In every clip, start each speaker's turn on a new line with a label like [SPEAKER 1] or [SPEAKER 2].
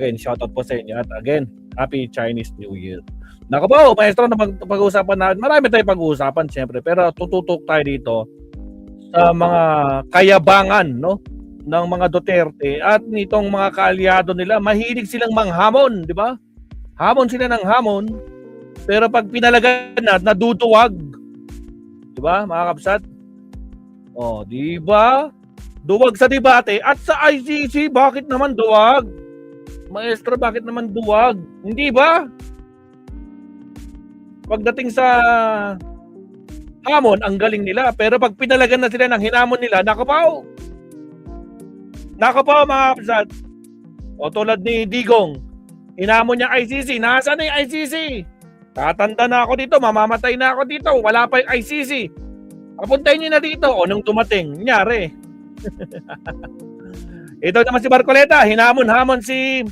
[SPEAKER 1] Again, shoutout po sa inyo at again, Happy Chinese New Year. Nako po, maestro, na pag-uusapan natin. Marami tayong pag-uusapan, siyempre. Pero tututok tayo dito sa mga kayabangan, no? Ng mga Duterte at nitong mga kaalyado nila. Mahilig silang manghamon, di ba? Hamon sila ng hamon. Pero pag pinalagan na, naduduwag. Di ba, mga kapsat? O, di ba? Duwag sa debate at sa ICC, bakit naman duwag? Maestro, bakit naman duwag? Hindi ba? Pagdating sa hamon, ang galing nila. Pero pag pinalagan na sila ng hinamon nila, nakapaw. Nakapaw, mga kapsat. O tulad ni Digong, hinamon niya ICC. Nasaan na yung ICC? Tatanda na ako dito, mamamatay na ako dito. Wala pa yung ICC. Papuntahin niyo na dito. O nung dumating, nangyari. Ito naman si Marcoleta, hinamon-hamon si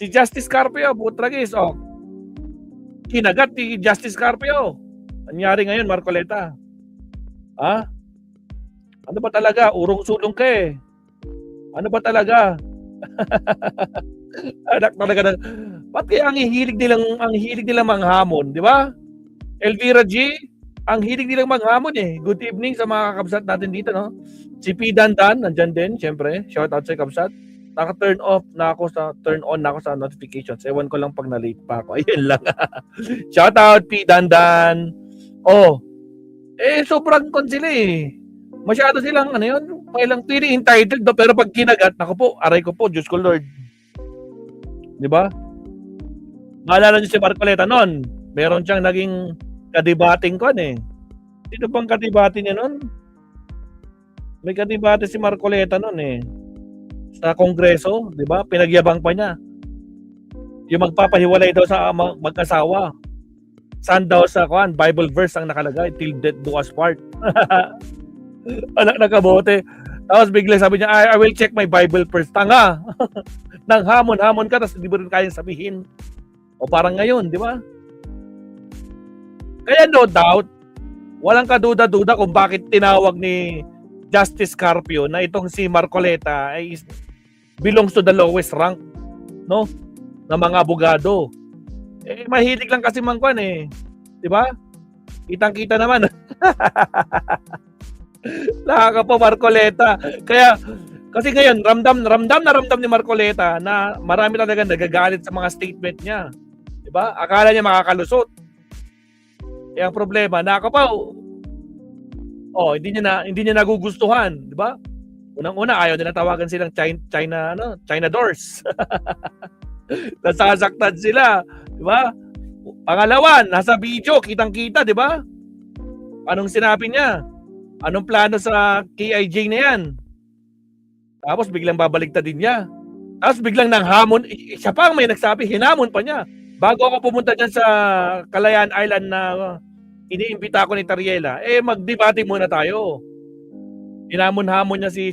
[SPEAKER 1] Justice Carpio, putragis. O, kinagat si Justice Carpio. Nangyari ngayon, Marcoleta. Ha? Ano ba talaga? Urong-sulong ka eh. Ano ba talaga? Anak talaga na. Ba't kaya ang hilig nilang manghamon, di ba? Elvira G, ang hilig nilang manghamon eh. Good evening sa mga kabsat natin dito, no? Si P. Dandan, nandyan din, syempre. Shout out sa kabsat. Naka-turn on na ako sa notifications. Ewan ko lang pag na-late pa ako. Ayun lang. Shout out, P. Dandan. Oh, sobrang kon sila eh. Masyado silang, ano yun, kailang pili entitled, do, pero pag kinagat, ako po, aray ko po, Diyos ko Lord. Di ba? Maalala niyo si Marcoleta noon, meron siyang naging kadibating kon eh. Sino bang kadibate niya noon? May kadibate si Marcoleta noon eh. Sa Kongreso, di ba? Pinagyabang pa niya. Yung magpapahiwalay daw sa mag-asawa. Saan daw sa Bible verse ang nakalagay, till death do us part. Anak nakabote. Tapos bigla sabi niya, I will check my Bible first. Tanga. Nang hamon-hamon ka, tapos hindi mo rin kayang sabihin. O parang ngayon, di ba? Kaya no doubt, walang kaduda-duda kung bakit tinawag ni Justice Carpio na itong si Marcoleta ay belongs to the lowest rank, no? Na mga abogado. Eh, mahilig lang kasi mangkwan eh. Di ba? Kitang-kita naman. Nakaka po Marcoleta. Kaya kasi ngayon ramdam ni Marcoleta na marami talaga nagagalit sa mga statement niya. 'Di ba? Akala niya makakalusot. Eh ang problema, hindi niya nagugustuhan, 'di ba? Unang-una ayaw nila tawagan silang China doors. Nasasaktan sila, 'di ba? Pangalawa, nasa video, kitang-kita, 'di ba? Anong sinabi niya? Anong plano sa KIJ na yan? Tapos biglang babaligtad din niya. Tapos biglang nanghamon. Siya pa ang may nagsabi, hinamon pa niya. Bago ako pumunta dyan sa Kalayaan Island na iniimbita ko ni Tariela, magdebate muna tayo. Hinamon-hamon niya si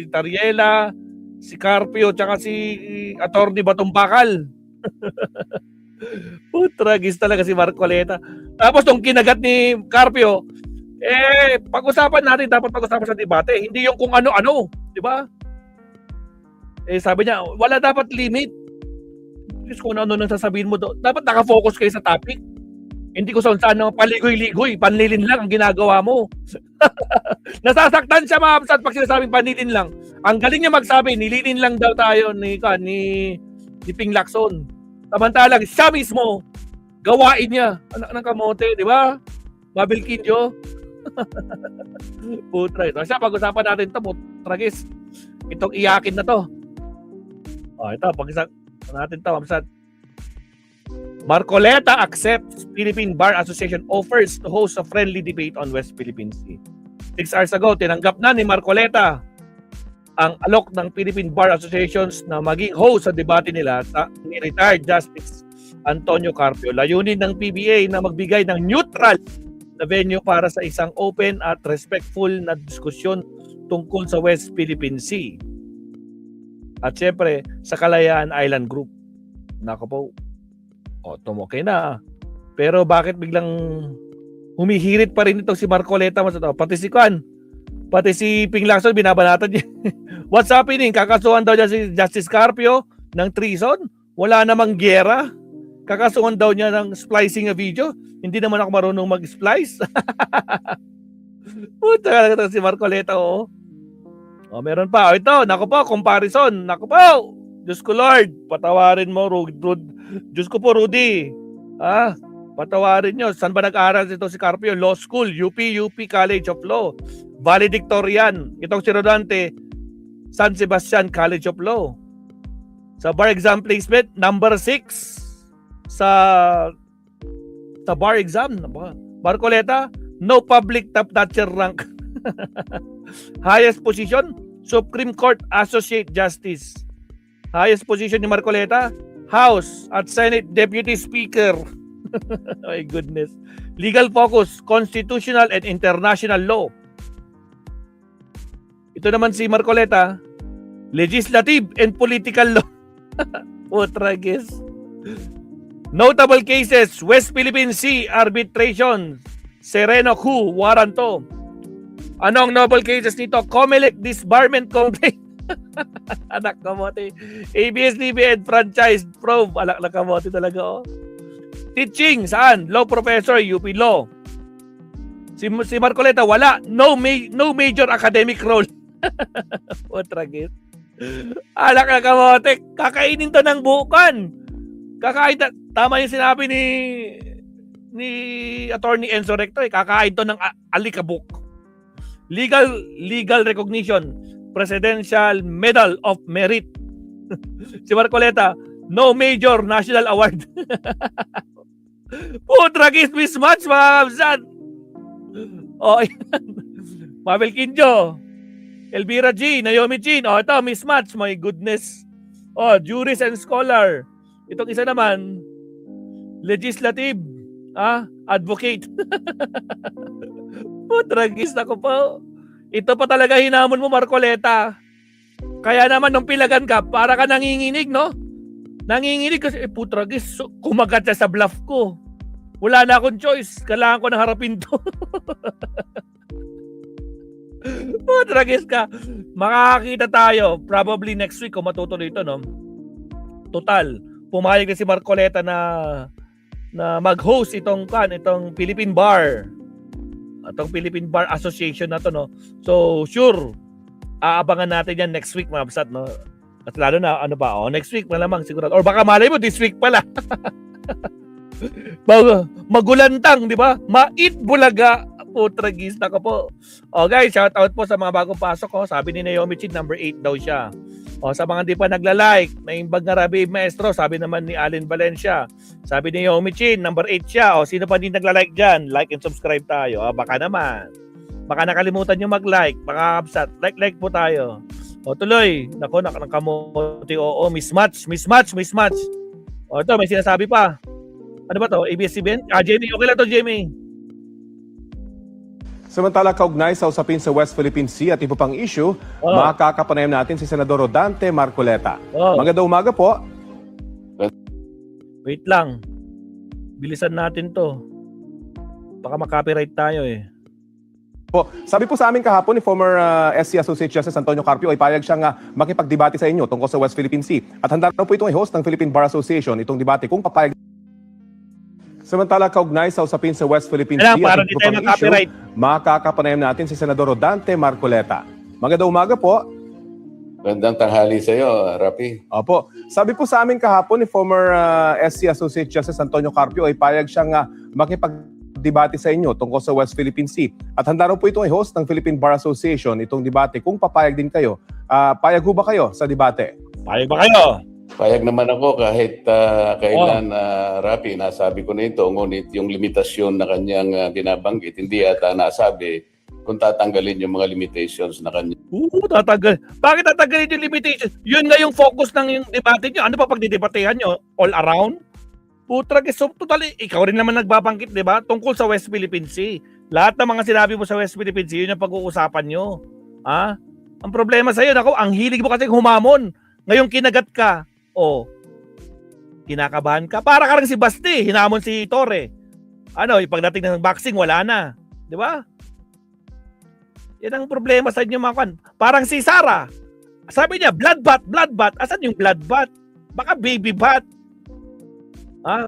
[SPEAKER 1] Tariela, si Carpio, tsaka si Atty. Batong Bakal. Tragis talaga si Marcoleta. Tapos nung kinagat ni Carpio, dapat pag-usapan sa debate, hindi yung kung ano-ano, di ba? Sabi niya, wala dapat limit. Diyos, kung ano nang sasabihin mo doon. Dapat nakafocus kayo sa topic. Hindi ko saan paligoy-ligoy, panlilin lang ang ginagawa mo. Nasasaktan siya, mga kapsat, pag sinasabing panlilin lang. Ang galing niya magsabi, nililin lang daw tayo ni Ping Lacson. Samantalang siya mismo, gawain niya. Anak ng kamote, di ba? Mabel Kinjo. Putra ito. Siya, pag-usapan natin ito, putragis. Itong iyakin na to. Ito, pag-usapan natin ito, kapsat. Marcoleta accepts Philippine Bar Association offers to host a friendly debate on West Philippine Sea. 6 hours ago, tinanggap na ni Marcoleta ang alok ng Philippine Bar Associations na maging host sa debate nila ni retired Justice Antonio Carpio. Layunin ng PBA na magbigay ng neutral na venue para sa isang open at respectful na diskusyon tungkol sa West Philippine Sea. At syempre, sa Kalayaan Island Group. Nako po. Tumokay na. Pero bakit biglang humihirit pa rin itong si Marcoleta? Pati si Ping Lacson, binabanatan niya. What's happening? Kakasuhan daw niya si Justice Carpio ng treason? Wala namang giyera? Kakasuhan daw niya ng splicing a video? Hindi naman ako marunong mag-splice. Puta ka si Marcoleta, oo. O, meron pa. O, ito, naku po, comparison. Naku po, Diyos ko Lord, patawarin mo, Diyos ko po, Rudy. Patawarin nyo. Saan ba nag-aaral ito si Carpio? Law School, UP College of Law. Valedictorian. Itong si Rodante, San Sebastian College of Law. Sa bar exam placement, number 6 sa bar exam. Marcoleta, no public top-notcher rank. Highest position, Supreme Court Associate Justice. Highest position ni Marcoleta, House at Senate Deputy Speaker. My goodness. Legal focus, Constitutional and International Law. Ito naman si Marcoleta, Legislative and Political Law. Utragis. Notable cases, West Philippine Sea Arbitration, Sereno Coup, Waranto. Anong noble cases nito? Comelec Disbarment Complaint. Anak kamote. ABS-CBN Franchise Probe. Anak na kamote talaga, oh. Teaching, saan? Law Professor, UP Law. Si Marcoleta, wala. No major academic role. Utragis. Anak na kamote. Kakainin to ng bukan. Tama yung sinabi ni Attorney Enzo Recto, kakain to ng alikabok. Legal recognition, Presidential Medal of Merit. Si Marcoleta, no major national award. Putragis mismatch, mga kabsat. O, Mabel Quinjo, Elvira G, Naomi Chin. O, ito, mismatch, my goodness. O, jurist and scholar. Itong isa naman, legislative, advocate. Putragis ako po. Ito pa talaga hinamon mo, Marcoleta. Kaya naman nung pilagan ka, para ka nanginginig, no? Nanginginig kasi, putragis, kumagat siya sa bluff ko. Wala na akong choice. Kailangan ko na harapin to. Putragis ka. Makakakita tayo. Probably next week kung matutuloy ito, no? Total. Pumayag na si Marcoleta na mag-host itong Philippine Bar. Itong Philippine Bar Association na to, no. So, sure, aabangan natin yan next week, mga kabsat, no. At lalo na, next week malamang sigurado. Or baka malay mo, this week pala. Magulantang, di ba? Mait bulaga. Putragis na ko po. O guys, shout out po sa mga bagong pasok ko. Sabi ni Naomi Chin, number 8 daw siya. O sa mga hindi pa nagla-like, naimbag na Rabi Maestro, sabi naman ni Allen Valencia. Sabi ni Naomi Chin, number 8 siya. O sino pa hindi nagla-like dyan? Like and subscribe tayo. O, baka naman. Baka nakalimutan nyo mag-like. Baka kapsat. Like po tayo. O tuloy. Nako, nakamuti. Oo, mismatch. O ito, may sinasabi pa. Ano ba to? ABS-CBN? Jamie, okay lang to, Jamie.
[SPEAKER 2] Samantala, kaugnay sa usapin sa West Philippine Sea at iba pang issue, makakapanayam natin si Senador Rodante Marcoleta. Magandang umaga po.
[SPEAKER 1] Wait lang. Bilisan natin to. Baka makopyright tayo eh.
[SPEAKER 2] Sabi po sa amin kahapon ni former SC Associate Justice Antonio Carpio ay payag siyang makipagdebate sa inyo tungkol sa West Philippine Sea. At handa na po itong i-host ng Philippine Bar Association itong debate kung papayag. Samantala, kaugnay sa usapin sa West Philippine Sea at iba pang issue, makakapanayam natin si Senador Rodante Marcoleta. Magandang umaga po.
[SPEAKER 3] Magandang tanghali sa iyo, Rapi.
[SPEAKER 2] Opo. Sabi po sa amin kahapon ni former SC Associate Justice Antonio Carpio ay payag siyang makipagdebate sa inyo tungkol sa West Philippine Sea. At handa rin po itong i-host ng Philippine Bar Association itong debate kung papayag din kayo. Payag ho ba kayo sa debate?
[SPEAKER 1] Payag ba kayo?
[SPEAKER 3] Payag naman ako kahit kailan, Rapi, nasabi ko na ito, ngunit yung limitasyon na kanyang binabanggit, hindi yata nasabi kung tatanggalin yung mga limitations na kanya.
[SPEAKER 1] Tatanggal. Bakit tatanggalin yung limitations? Yun nga yung focus ng yung debate nyo. Ano pa pagdidebatehan nyo? All around? Putragis. So, totally, ikaw rin naman nagbabangkit, di ba? Tungkol sa West Philippine Sea. Lahat ng mga sinabi mo sa West Philippine Sea, yun yung pag-uusapan nyo. Ang problema sa'yo, ang hilig mo kasi humamon. Ngayong kinagat ka, kinakabahan ka. Para ka rin si Basti, hinamon si Torre. Pagdating ng boxing, wala na. Di ba? Yan ang problema sa inyo mga kan. Parang si Sara. Sabi niya, bloodbath, bloodbath. Asan yung bloodbath? Baka baby bath.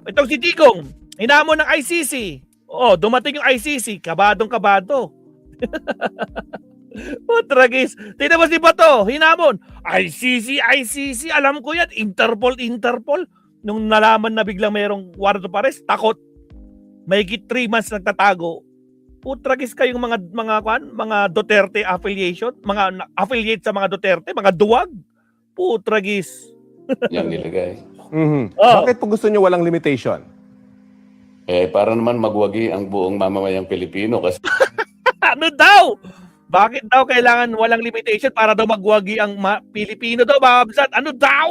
[SPEAKER 1] Itong si Digong, hinamon ng ICC. Oo, dumating yung ICC, kabadong-kabado. Tragis. Tingnan mo si Bato, hinamon. ICC, alam ko yan. Interpol. Nung nalaman na biglang mayroong warrant of arrest, takot. Mahigit 3 months nagtatago. Tragis kayong mga Duterte affiliation, mga affiliate sa mga Duterte, mga duwag. Tragis.
[SPEAKER 3] Yan nilagay.
[SPEAKER 2] Bakit po gusto nyo walang limitation?
[SPEAKER 3] Para naman magwagi ang buong mamamayang Pilipino kasi
[SPEAKER 1] Ano daw? Bakit daw kailangan walang limitation para daw magwagi ang Pilipino daw, mga kabsat? Ano daw?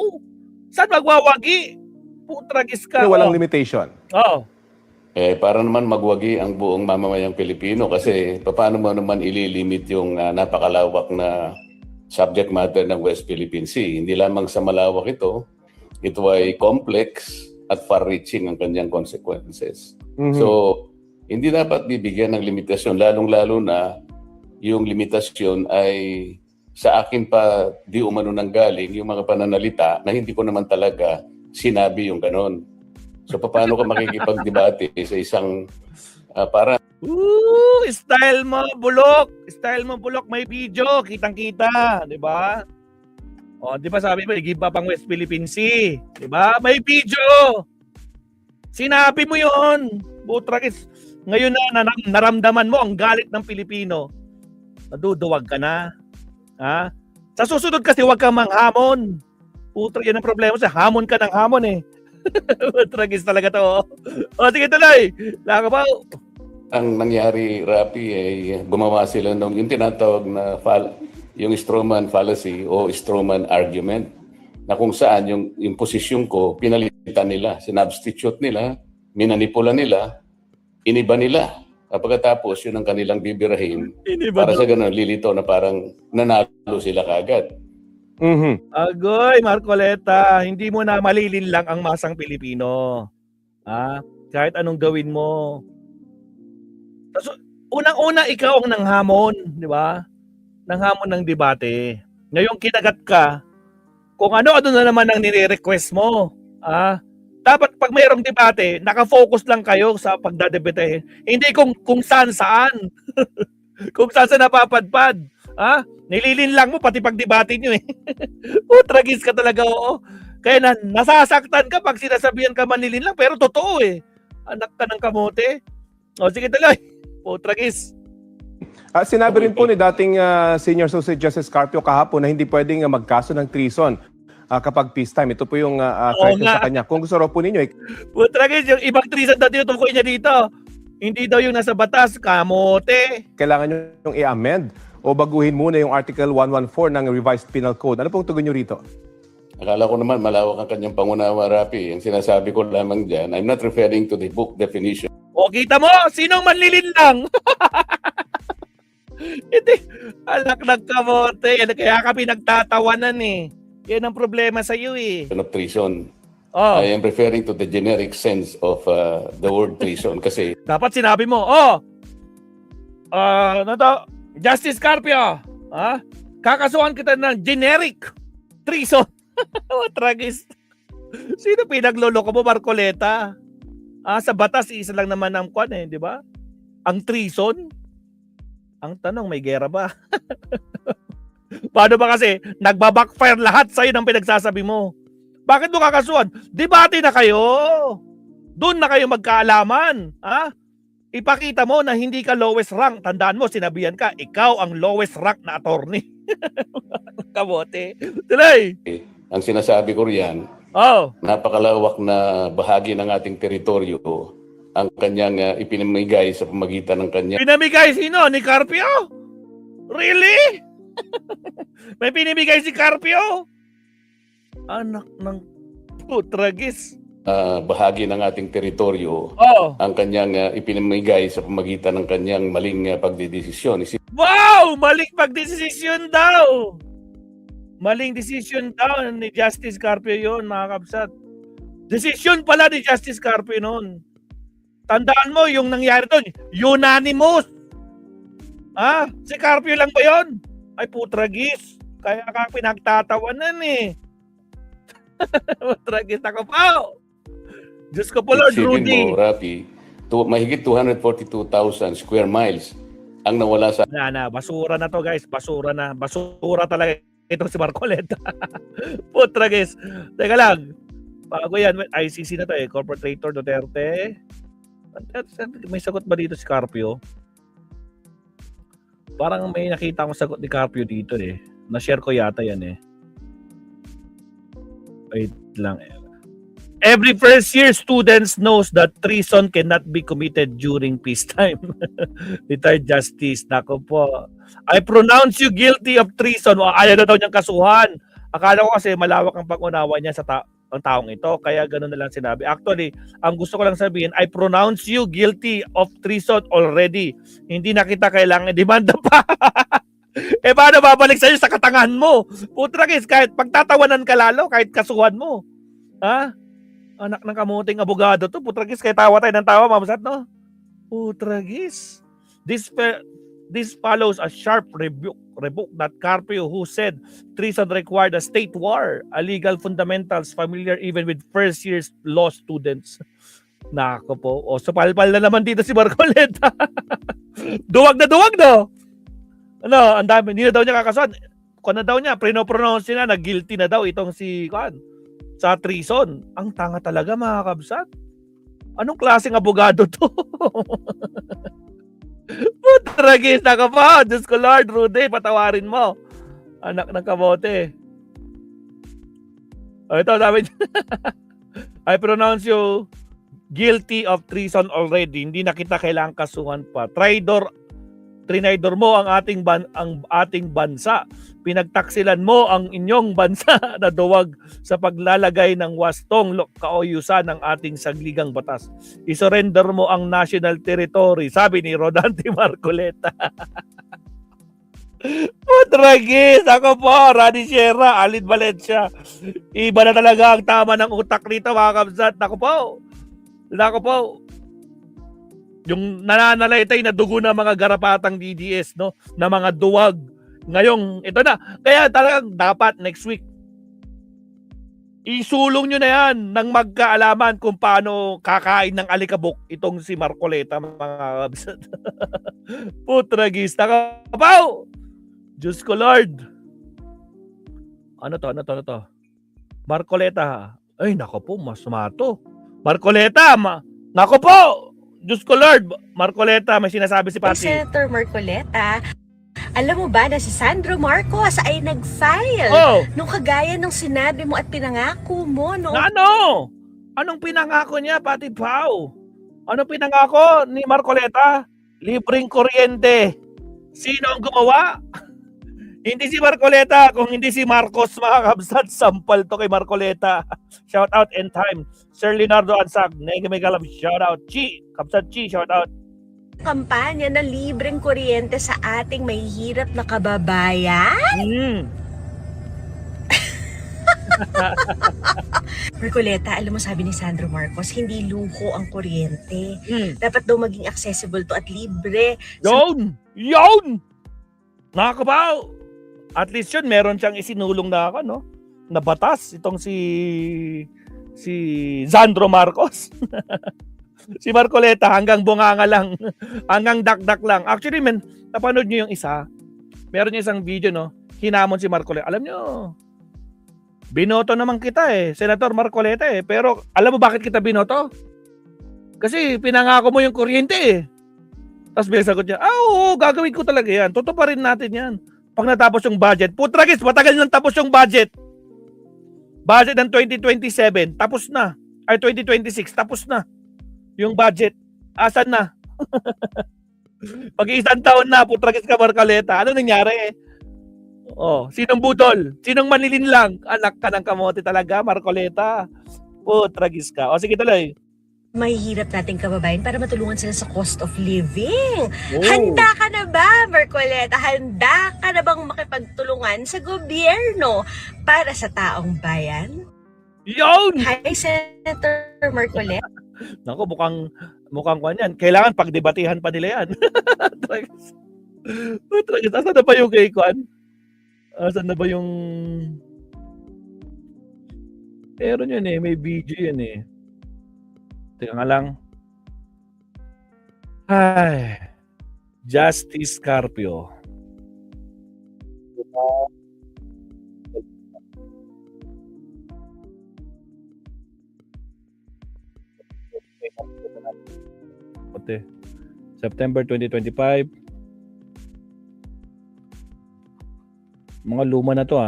[SPEAKER 1] Saan magwawagi? Tragis ka.
[SPEAKER 2] Walang limitation.
[SPEAKER 1] Oo.
[SPEAKER 3] para naman magwagi ang buong mamamayang Pilipino kasi paano mo naman ililimit yung napakalawak na subject matter ng West Philippine Sea. Hindi lamang sa malawak ito ay complex at far-reaching ang kanyang consequences. So, hindi dapat bibigyan ng limitasyon, lalong-lalo na yung limitasyon ay sa akin pa di umano nanggaling yung mga pananalita na hindi ko naman talaga sinabi yung ganon. So, paano ka makikipagdebate sa isang para...
[SPEAKER 1] Style mo, bulok. Style mo, bulok. May video. Kitang-kita. Di ba? Di ba sabi mo, i-give up ang West Philippine Sea. Di ba? May video. Sinabi mo yun. Butrakis. Ngayon na naramdaman mo ang galit ng Pilipino. Naduduwag ka na. Sa susunod kasi huwag kang manghamon. Putra, yan ang problema sa hamon ka ng hamon eh. Tragis talaga to. Sige tuloy. Lakabaw.
[SPEAKER 3] Ang nangyari, Rapi, ay gumawa sila ng yung tinatawag na yung strawman fallacy o strawman argument na kung saan yung posisyon ko, pinalitan nila, sinubstitute nila, minanipula nila, iniba nila. Pagkatapos, yun ang kanilang bibirahin para sa ganun, lilito na parang nanalo sila kagad.
[SPEAKER 1] Agoy, Marcoleta, hindi mo na malilin lang ang masang Pilipino. Kahit anong gawin mo. So, unang-una, ikaw ang nanghamon, di ba? Nanghamon ng debate. Ngayon, kinagat ka, kung ano-ano na naman ang nire-request mo. Dapat pag mayroong debate, nakafocus lang kayo sa pagdadebate. Hindi kung saan-saan. Kung saan napapadpad. Nililin lang mo pati pag-debate nyo eh. Tragis ka talaga, oo. Kaya nasasaktan ka pag sinasabihan ka manilin lang, pero totoo eh. Anak ka ng kamote. Sige tuloy. Tragis.
[SPEAKER 2] Sinabi rin po ni dating Senior Associate Justice Carpio kahapon na hindi pwedeng magkaso ng treason kapag peacetime. Ito po yung question sa kanya. Kung gusto raw po ninyo,
[SPEAKER 1] Tragis, yung ibang treason na tinutukoy niya dito. Hindi daw yung nasa batas, kamote.
[SPEAKER 2] kailangan nyo yung i-amend o baguhin muna yung Article 114 ng Revised Penal Code. Ano pong tugon nyo rito?
[SPEAKER 3] Akala ko naman malawak ang kanyang pangunawa, Rapi. Ang sinasabi ko lamang dyan, I'm not referring to the book definition.
[SPEAKER 1] Kita mo, sinong manlilin lang? Hindi, alak ng kamote. Kaya ka pinagtatawanan eh. Yan ang problema sa iyo eh.
[SPEAKER 3] Of treason. I am referring to the generic sense of the word treason kasi
[SPEAKER 1] dapat sinabi mo, Justice Carpio, kakasuhan kita ng generic treason. Tragis. Sino pinagloloko mo, Marcoleta? Sa batas, isa lang naman ang kwan eh, di ba? Ang treason? Ang tanong, may gera ba? Paano ba kasi nagbabackfire lahat sa'yo ng pinagsasabi mo? Bakit mo kakasuhan? Debate na kayo. Doon na kayo magkaalaman. Ipakita mo na hindi ka lowest rank. Tandaan mo, sinabihan ka, ikaw ang lowest rank na attorney. Kamote. Tuloy.
[SPEAKER 3] ang sinasabi ko riyan, napakalawak na bahagi ng ating teritoryo ang kanyang ipinamigay sa pamagitan ng kanya.
[SPEAKER 1] Pinamigay sino? Ni Carpio? Really? May pinamigay si Carpio? Anak ng tragis.
[SPEAKER 3] Bahagi ng ating teritoryo ang kanyang ipinamigay sa pamagitan ng kanyang maling pagdidesisyon.
[SPEAKER 1] Wow! Maling pagdesisyon daw! Maling decision daw ni Justice Carpio yun, mga kabsat. Decision pala ni Justice Carpio noon. Tandaan mo, yung nangyari doon, unanimous. Si Carpio lang ba yun? Ay putragis. Kaya ka pinagtatawanan eh. Tragis ako po. Diyos ko po, Lord
[SPEAKER 3] Isipin
[SPEAKER 1] Rudy.
[SPEAKER 3] mo, Rapi, mahigit 242,000 square miles ang nawala sa
[SPEAKER 1] Basura na to guys. Basura na. Basura talaga ito si Marcoleta. Putragis. Teka lang. Bago yan, ICC na to eh. Corporator Duterte. May sagot ba dito si Carpio? Parang may nakita akong sagot ni Carpio dito eh. Na-share ko yata yan eh. Wait lang. Every first year students knows that treason cannot be committed during peacetime. Retired Justice. Nako po. I pronounce you guilty of treason. Ayaw na daw niyang kasuhan. Akala ko kasi malawak ang pag-unawa niya sa ang taong ito. Kaya gano'n na lang sinabi. Actually, ang gusto ko lang sabihin, I pronounce you guilty of treason already. Hindi na kita kailangan demanda pa. Eh paano babalik sa'yo sa katangahan mo? Putragis, kahit pagtatawanan ka lalo, kahit kasuhan mo. Ha? Anak ng kamuting abogado to. Putragis, kahit tawa tayo ng tawa, mamasat, no? Putragis. This follows a sharp rebuke that Carpio, who said treason required a state war, a legal fundamentals familiar even with first year law students. Nako po. O, so palpal na naman dito si Marcoleta. Duwag na duwag, no? Ano, ang dami. Hindi na daw niya kakasuhan. Kung na daw niya, prino-pronounce niya na guilty na daw itong si Juan sa treason. Ang tanga talaga, mga kabsat. Anong klaseng abogado to? Putragis na ka pa. Diyos ko, Lord, Rudy, patawarin mo. Anak ng kamote. O, ito, sabi niya. I pronounce you guilty of treason already. Hindi na kita kailangang kasuhan pa. Trinaydor mo ang ating bansa. Pinagtaksilan mo ang inyong bansa na duwag sa paglalagay ng wastong kauyusan ng ating sagligang batas. Isurrender mo ang national territory, sabi ni Rodante Marcoleta. Putragis, ako po, Rani Sierra, Alin Valencia. Iba na talaga ang tama ng utak nito, mga kabsat. Ako po. Yung nananalaytay na dugo ng mga garapatang DDS, no, na mga duwag. Ngayong ito na. Kaya talagang dapat next week isulong nyo na yan nang magkaalaman kung paano kakain ng alikabok itong si Marcoleta, mga kabsat. Putragis na kapaw. Diyos ko, Lord. Ano to? Marcoleta. Ay, nako po, mas mato. Marcoleta, nako po. Diyos ko, Lord. Marcoleta, may sinasabi si Pati.
[SPEAKER 4] Senator Marcoleta, alam mo ba na si Sandro Marcos ay nag-file nung kagaya ng sinabi mo at pinangako mo, no?
[SPEAKER 1] Ano? Anong pinangako niya, Pati Pao? Anong pinangako ni Marcoleta? Libreng kuryente. Sino ang gumawa? Hindi si Marcoleta, kung hindi si Marcos, mga kabsat. Sampal to kay Marcoleta. Shout out and time. Sir Leonardo Ansag, Negamagalam, shout out. Chi, kabsat Chi, shout out.
[SPEAKER 4] Kampanya na libreng kuryente sa ating mahihirap na kababayan. Marcoleta, alam mo, sabi ni Sandro Marcos, hindi luho ang kuryente. Dapat daw maging accessible to at libre.
[SPEAKER 1] Yun! Nakakabaw! At least yun, meron siyang isinulong na na batas itong si Sandro Marcos. Si Marcoleta hanggang bunganga lang, hanggang dakdak lang. Actually, napanood niyo yung isa. Meron niya isang video, no? Hinamon si Marcoleta. Alam niyo, binoto naman kita Senator Marcoleta Pero alam mo bakit kita binoto? Kasi pinangako mo yung kuryente Tapos may sagot niya, oo, gagawin ko talaga yan. Tutuparin natin yan. Pag natapos yung budget, putragis, matagal nang tapos yung budget. Budget ng 2027, tapos na. Ay, 2026, tapos na. Yung budget, asan na? Pag-iisang taon na, putragis ka, Marcoleta. Ano nangyari sinong budol? Sinong manilin lang? Anak ka ng kamote talaga, Marcoleta. Putragis ka. Sige tuloy.
[SPEAKER 4] Mahihirap nating kababayan para matulungan sila sa cost of living. Handa ka na ba, Marcoleta? Handa ka na bang makipagtulungan sa gobyerno para sa taong bayan?
[SPEAKER 1] Yun!
[SPEAKER 4] Hi, Senator Marcoleta.
[SPEAKER 1] Naku, mukhang kwan yan. Kailangan pagdebatihan pa nila yan. Tragis. Asan na pa yung kay kwan? Asan na ba yung... Meron yun eh, may video yun eh. Teka nga lang. Ay, Justice Carpio. Ote. September 2025. Mga luma na to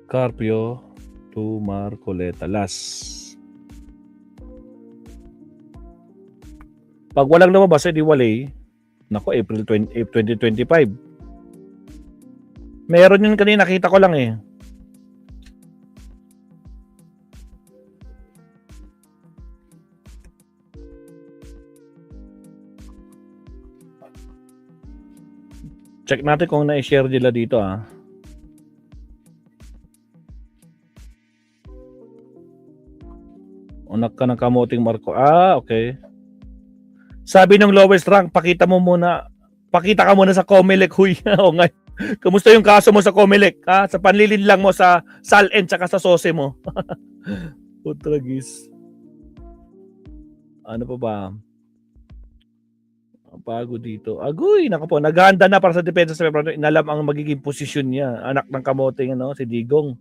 [SPEAKER 1] Carpio to Marcoleta last. Pag walang lumabas, di walay. Nako, April 2025. Meron yun kanina, nakita ko lang eh. Check natin kung na-share nila dito Unak ka ng kamuting Marco. Okay. Sabi ng lowest rank, pakita ka muna sa Comelec, huy. O nga. Kumusta yung kaso mo sa Comelec? Sa panlilin lang mo sa SALN tsaka sa SOSE mo. Putragis. Ano pa ba? Bago dito. Agoy, nako po. Naghahanda na para sa depensa sa February. Inalam ang magiging posisyon niya. Anak ng kamoting, si Digong.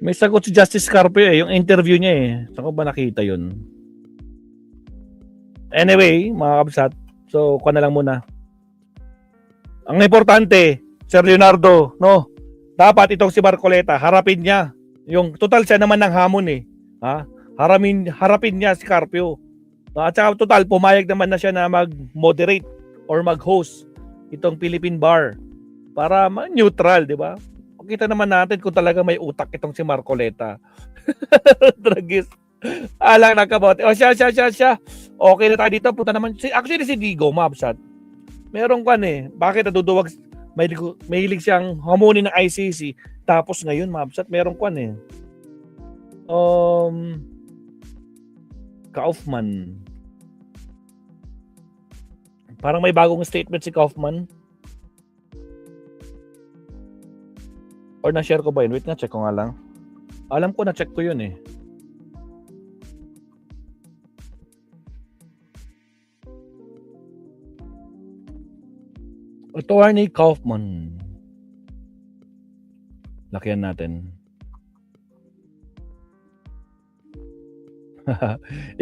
[SPEAKER 1] May sagot si Justice Carpio yung interview niya Saan ko ba nakita yun? Anyway, mga kabsat. So, kuha na lang muna. Ang importante, Sir Leonardo, no? Dapat itong si Marcoleta, harapin niya. Yung total siya naman ng hamon Harapin niya si Carpio. At saka total, pumayag naman na siya na mag-moderate or mag-host itong Philippine Bar para neutral, di ba? Kita naman natin kung talaga may utak itong si Marcoleta. Dragis. Alang nakabote. Siya. Okay na tayo dito. Punta naman. Actually, si Digo, mabsat. Meron kan bakit naduduwag, may hilig siyang hamunin ng ICC, tapos ngayon, mabsat, meron kan Kaufman. Parang may bagong statement si Kaufman. Or na-share ko ba yun? Wait nga, check ko nga lang. Alam ko, na-check ko yun Attorney Kaufman. Lakihan natin.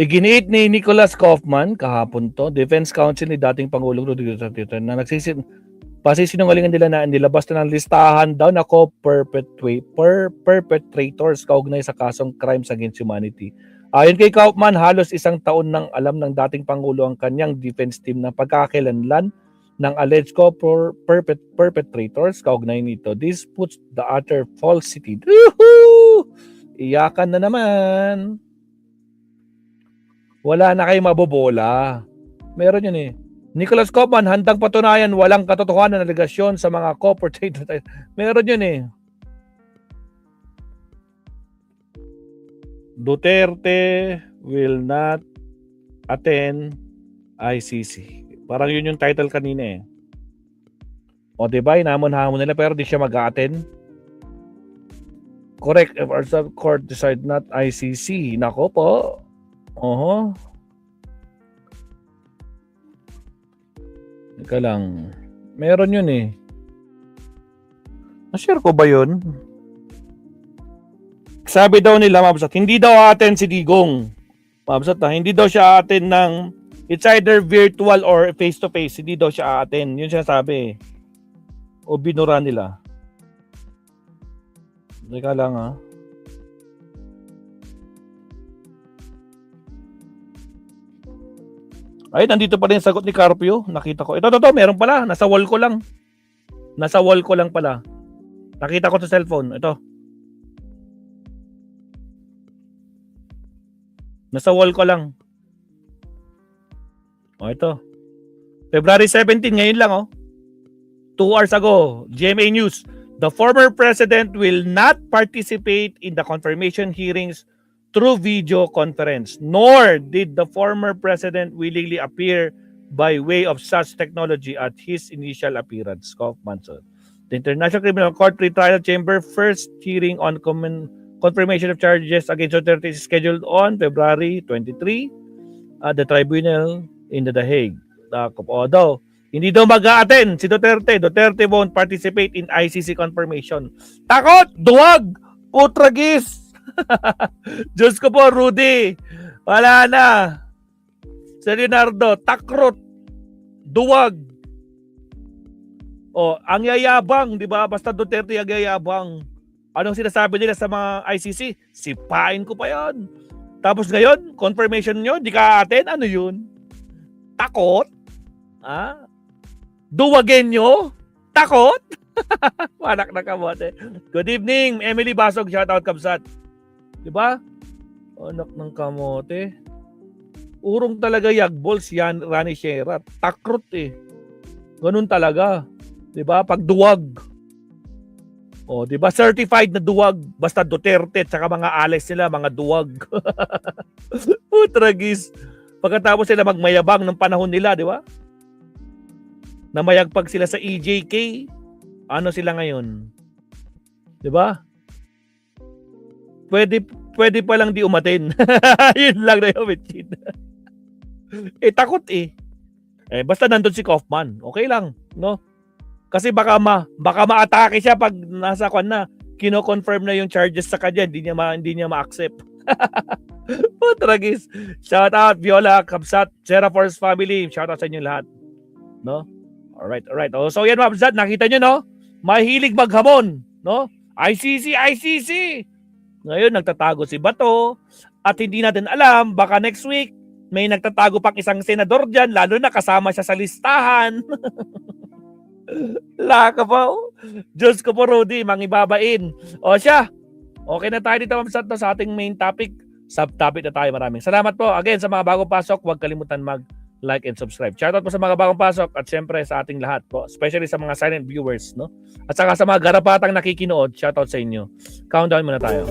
[SPEAKER 1] Iginiit ni Nicholas Kaufman kahapon to, Defense Counsel ni dating Pangulong Rodrigo Duterte na pasisinungalingan nila na nilabas na ng listahan daw na perpetrators kaugnay sa kasong crimes against humanity. Ayon kay Kaufman, halos isang taon nang alam ng dating Pangulo ang kanyang defense team na pagkakakilanlan ng alleged perpetrators kaugnay nito. This puts the utter falsity. Woohoo! Iyakan na naman. Wala na kayo mabobola. Meron yun Nicholas Kaufman, handang patunayan walang katotohanan na alegasyon sa mga perpetrators. Meron yun Duterte will not attend ICC. Parang yun yung title kanina O diba, inamon-hamon nila pero di siya mag-a-attend. Correct. If our sub-court decide not ICC. Nako po. Teka lang. Meron yun Na-share ko ba yun? Sabi daw nila, mabsat, hindi daw attend si Digong. Mabsat hindi daw siya attend ng it's either virtual or face-to-face. Hindi daw siya attend. Yun siya sabi O binura nila. Teka lang Ay, nandito pa rin yung sagot ni Carpio. Nakita ko. Ito, meron pala. Nasa wall ko lang. Pala. Nakita ko sa cellphone. Ito. Nasa wall ko lang. Ito. February 17, ngayon lang 2 hours ago, GMA News, the former president will not participate in the confirmation hearings through video conference, nor did the former president willingly appear by way of such technology at his initial appearance. Kaufman. So, the International Criminal Court Pretrial Chamber first hearing on confirmation of charges against Duterte is scheduled on February 23 at the tribunal in The Hague. Although, hindi daw mag-a-attend si Duterte. Duterte won't participate in ICC confirmation. Takot! Duwag! Putragis! Diyos ko po, Rudy. Wala na. Sa Leonardo, takrot. Duwag. O, ang yayabang, di ba? Basta Duterte ang yayabang. Anong sinasabi nila sa mga ICC? Sipain ko pa yan. Tapos ngayon, confirmation nyo, di ka attend, ano yun? Takot? Ha? Duwagin nyo? Takot? Wanak na kamote. Good evening, Emily Basog, shoutout Kabsat. Di ba? Anak ng kamote. Urong talaga yagbols yan, Rani Sherat. Takrot eh. Ganun talaga. Di ba? Pag duwag. O, di ba? Certified na duwag. Basta Duterte at saka mga Alex nila, mga duwag. Tragis. Pagkatapos sila magmayabang ng panahon nila, di ba? Namayagpag sila sa EJK. Ano sila ngayon? Di ba? Pwede pa lang di umatin. Yun lang na yung bitchin. Takot eh. Basta nandun si Kaufman. Okay lang, no? Kasi baka ma-atake siya pag nasa kwan na kino-confirm na yung charges sa kanya, hindi niya ma-accept. Tragis. Shout out Viola, Kabsat, Sarah Force family. Shout out sa inyo lahat. No? Alright. Oh, so yan mga Kabsat, nakita nyo no? Mahilig maghamon, no? ICC. Ngayon nagtatago si Bato at hindi natin alam, baka next week may nagtatago pang isang senador dyan, lalo na kasama siya sa listahan. Laka pa. Diyos ko po, Rudy, mangibabain. O siya, okay na tayo dito sa ating main topic. Subtopic na tayo. Maraming salamat po. Again, sa mga bagong pasok, huwag kalimutan mag-like and subscribe. Shoutout po sa mga bagong pasok at syempre sa ating lahat po. Especially sa mga silent viewers, no? At saka sa mga garapatang nakikinood, shoutout sa inyo. Countdown muna tayo.